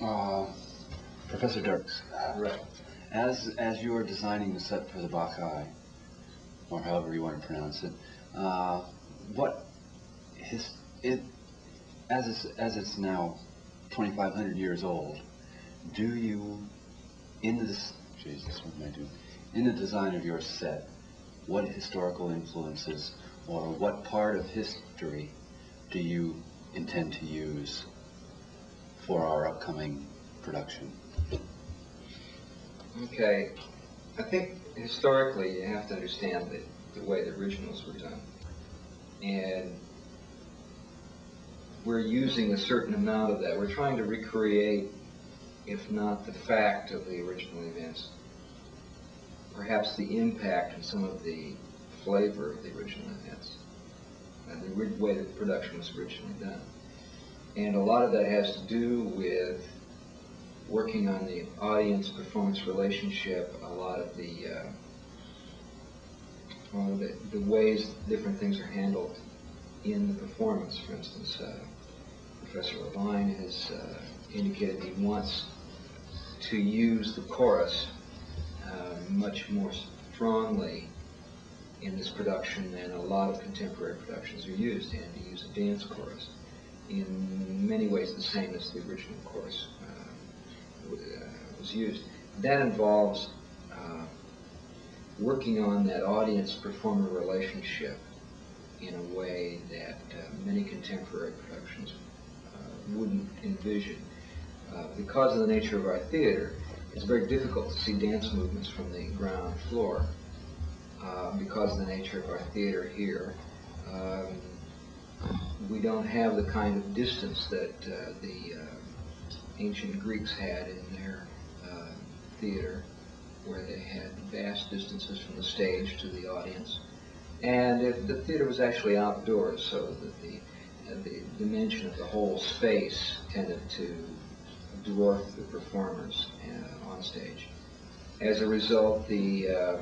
Uh, Professor Dirks, Right. as you were designing the set for the Bacchae, or however you want to pronounce it, what his it as it's now 2,500 years old, do you in this Jesus what am I doing in the design of your set, what historical influences or what part of history do you intend to use for our upcoming production? Okay. I think historically you have to understand the way the originals were done. And we're using a certain amount of that. We're trying to recreate, if not the fact of the original events, perhaps the impact and some of the flavor of the original events, and the way that the production was originally done. And a lot of that has to do with working on the audience-performance relationship, a lot of the ways different things are handled in the performance. For instance, Professor Levine has indicated he wants to use the chorus much more strongly in this production than a lot of contemporary productions are used, and to use a dance chorus in many ways the same as the original chorus was used. That involves working on that audience-performer relationship in a way that many contemporary productions wouldn't envision. Because of the nature of our theater, it's very difficult to see dance movements from the ground floor. Because of the nature of our theater here, we don't have the kind of distance that the ancient Greeks had in their theater, where they had vast distances from the stage to the audience. And the theater was actually outdoors, so that the dimension of the whole space tended to dwarf the performers on stage. As a result, the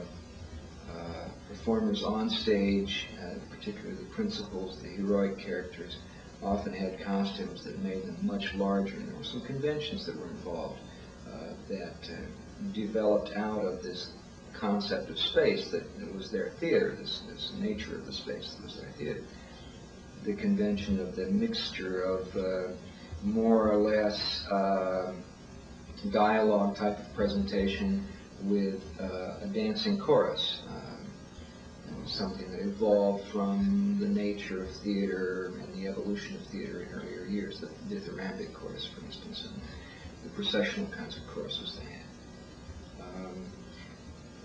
performers on stage, particularly the principals, the heroic characters, often had costumes that made them much larger, and there were some conventions that were involved that developed out of this concept of space that was their theater, this nature of the space that was their theater. The convention of the mixture of more or less dialogue type of presentation with a dancing chorus, something that evolved from the nature of theater and the evolution of theater in earlier years, the dithyrambic chorus, for instance, and the processional kinds of choruses they had.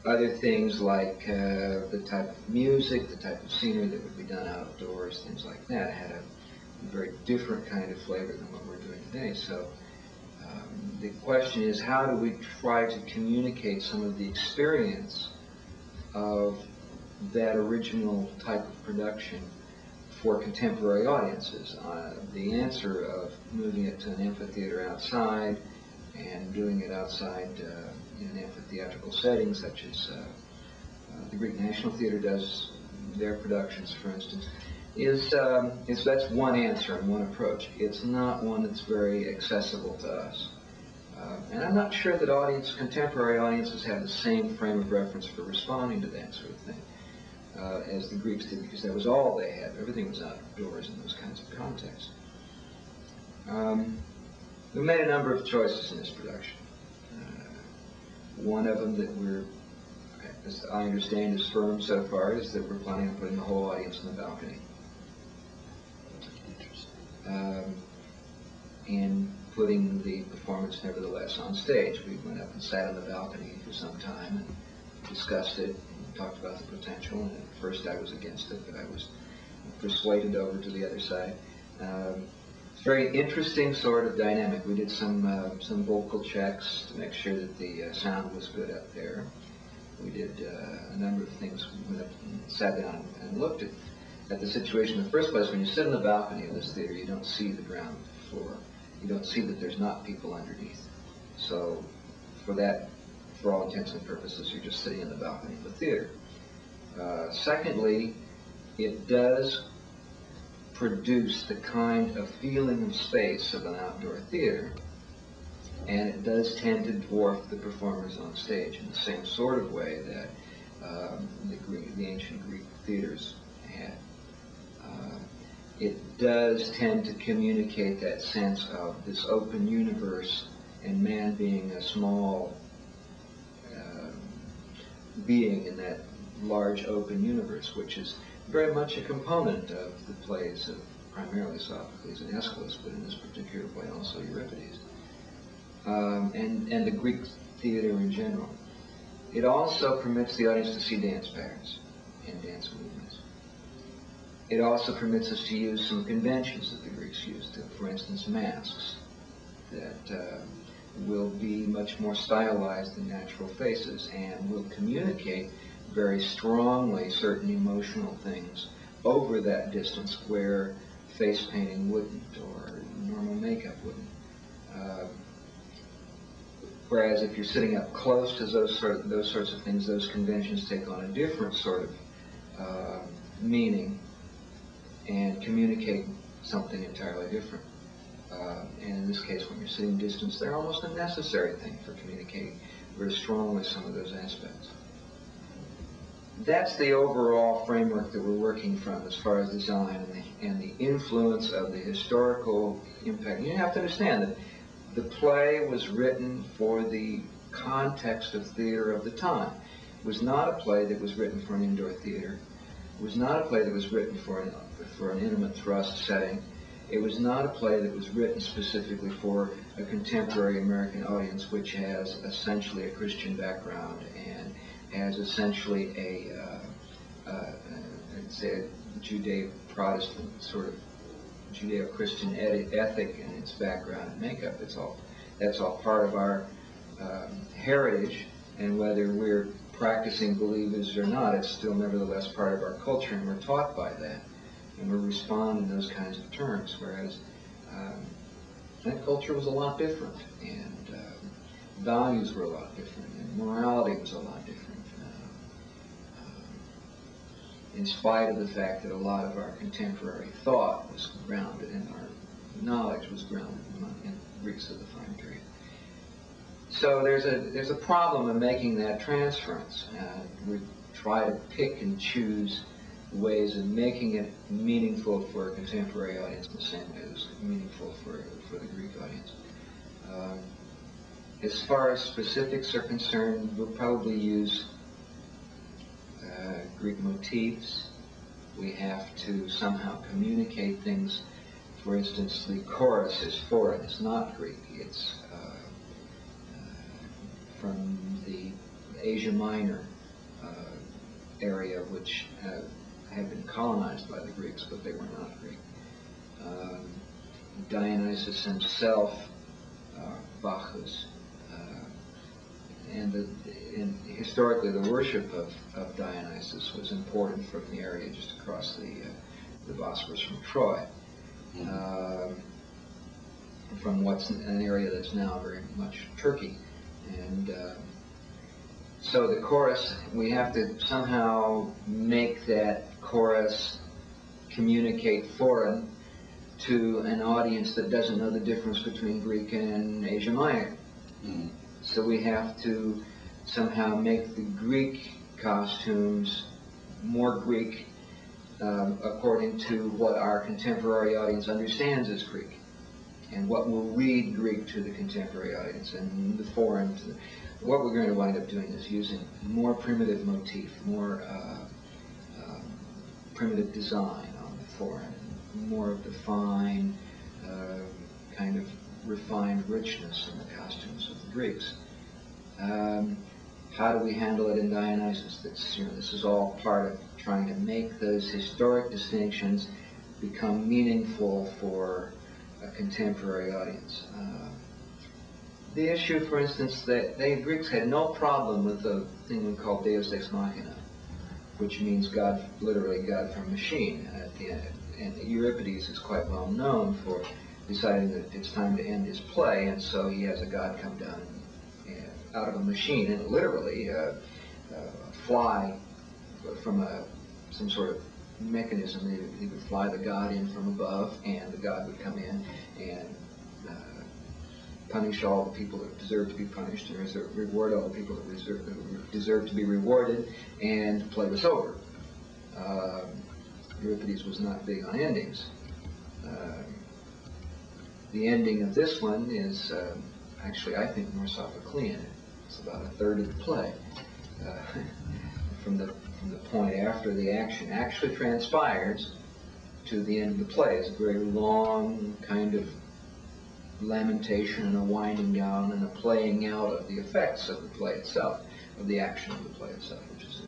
Other things like the type of music, the type of scenery that would be done outdoors, things like that, had a very different kind of flavor than what we're doing today. So the question is, how do we try to communicate some of the experience of that original type of production for contemporary audiences? The answer of moving it to an amphitheater outside and doing it outside in an amphitheatrical setting, such as the Greek National Theater does their productions, for instance, is that's one answer and one approach. It's not one that's very accessible to us. And I'm not sure that contemporary audiences have the same frame of reference for responding to that sort of thing as the Greeks did, because that was all they had. Everything was outdoors in those kinds of contexts. We made a number of choices in this production. One of them that we're, as I understand, is firm so far, is that we're planning on putting the whole audience on the balcony. And putting the performance, nevertheless, on stage. We went up and sat on the balcony for some time and discussed it and talked about the potential. And at first I was against it, but I was persuaded over to the other side. It's a very interesting sort of dynamic. We did some vocal checks to make sure that the sound was good up there. We did a number of things. We went up and sat down and looked at the situation. In the first place, when you sit on the balcony of this theater, you don't see the ground floor. You don't see that there's not people underneath. So for all intents and purposes, you're just sitting on the balcony of the theater. Secondly, it does produce the kind of feeling of space of an outdoor theater and it does tend to dwarf the performers on stage in the same sort of way that the ancient Greek theaters had. It does tend to communicate that sense of this open universe and man being a small being in that large open universe, which is very much a component of the plays of primarily Sophocles and Aeschylus, but in this particular play also Euripides, and the Greek theater in general. It also permits the audience to see dance patterns and dance movements. It also permits us to use some conventions that the Greeks used, for instance, masks that will be much more stylized than natural faces and will communicate very strongly certain emotional things over that distance where face painting wouldn't or normal makeup wouldn't. Whereas if you're sitting up close to those sorts of things, those conventions take on a different sort of meaning and communicate something entirely different. And in this case, when you're sitting distance, they're almost a necessary thing for communicating very strongly some of those aspects. That's the overall framework that we're working from as far as design and the influence of the historical impact. You have to understand that the play was written for the context of theater of the time. It was not a play that was written for an indoor theater. It was not a play that was written for an intimate thrust setting. It was not a play that was written specifically for a contemporary American audience, which has essentially a Christian background and has essentially I'd say a Judeo-Protestant sort of Judeo-Christian ethic in its background and makeup. That's all part of our heritage, and whether we're practicing believers or not, it's still nevertheless part of our culture, and we're taught by that, and we respond in those kinds of terms. Whereas that culture was a lot different, and values were a lot different, and morality was a lot different. In spite of the fact that a lot of our contemporary thought was grounded and our knowledge was grounded in Greeks of the time period. So there's a problem in making that transference, and we try to pick and choose ways of making it meaningful for a contemporary audience in the same way it was meaningful for the Greek audience. As far as specifics are concerned, we'll probably use Greek motifs. We have to somehow communicate things. For instance, the chorus is foreign. It's not Greek. It's from the Asia Minor area, which had been colonized by the Greeks, but they were not Greek. Dionysus himself, Bacchus, and historically the worship of Dionysus was important from the area just across the Bosphorus from Troy, from what's an area that's now very much Turkey. And so the chorus, we have to somehow make that chorus communicate foreign to an audience that doesn't know the difference between Greek and Asia Minor. Mm-hmm. So we have to somehow make the Greek costumes more Greek according to what our contemporary audience understands as Greek, and what will read Greek to the contemporary audience, and the foreign to the, what we're going to wind up doing is using more primitive motif, more primitive design on the foreign, more of the fine kind of refined richness in the costumes of the Greeks. How do we handle it in Dionysus? This is all part of trying to make those historic distinctions become meaningful for a contemporary audience. The issue, for instance, that the Greeks had no problem with the thing we call Deus Ex Machina, which means God, literally God from machine at the end. And Euripides is quite well known for deciding that it's time to end his play, and so he has a god come down and out of a machine and literally fly from some sort of mechanism. He would fly the god in from above, and the god would come in and punish all the people that deserve to be punished, and reward all the people that deserve to be rewarded, and the play was over. Euripides was not big on endings. The ending of this one is actually, I think, more Sophoclean. It's about a third of the play. From the point after the action actually transpires to the end of the play. It's a very long kind of lamentation and a winding down and a playing out of the effects of the play itself, of the action of the play itself, which is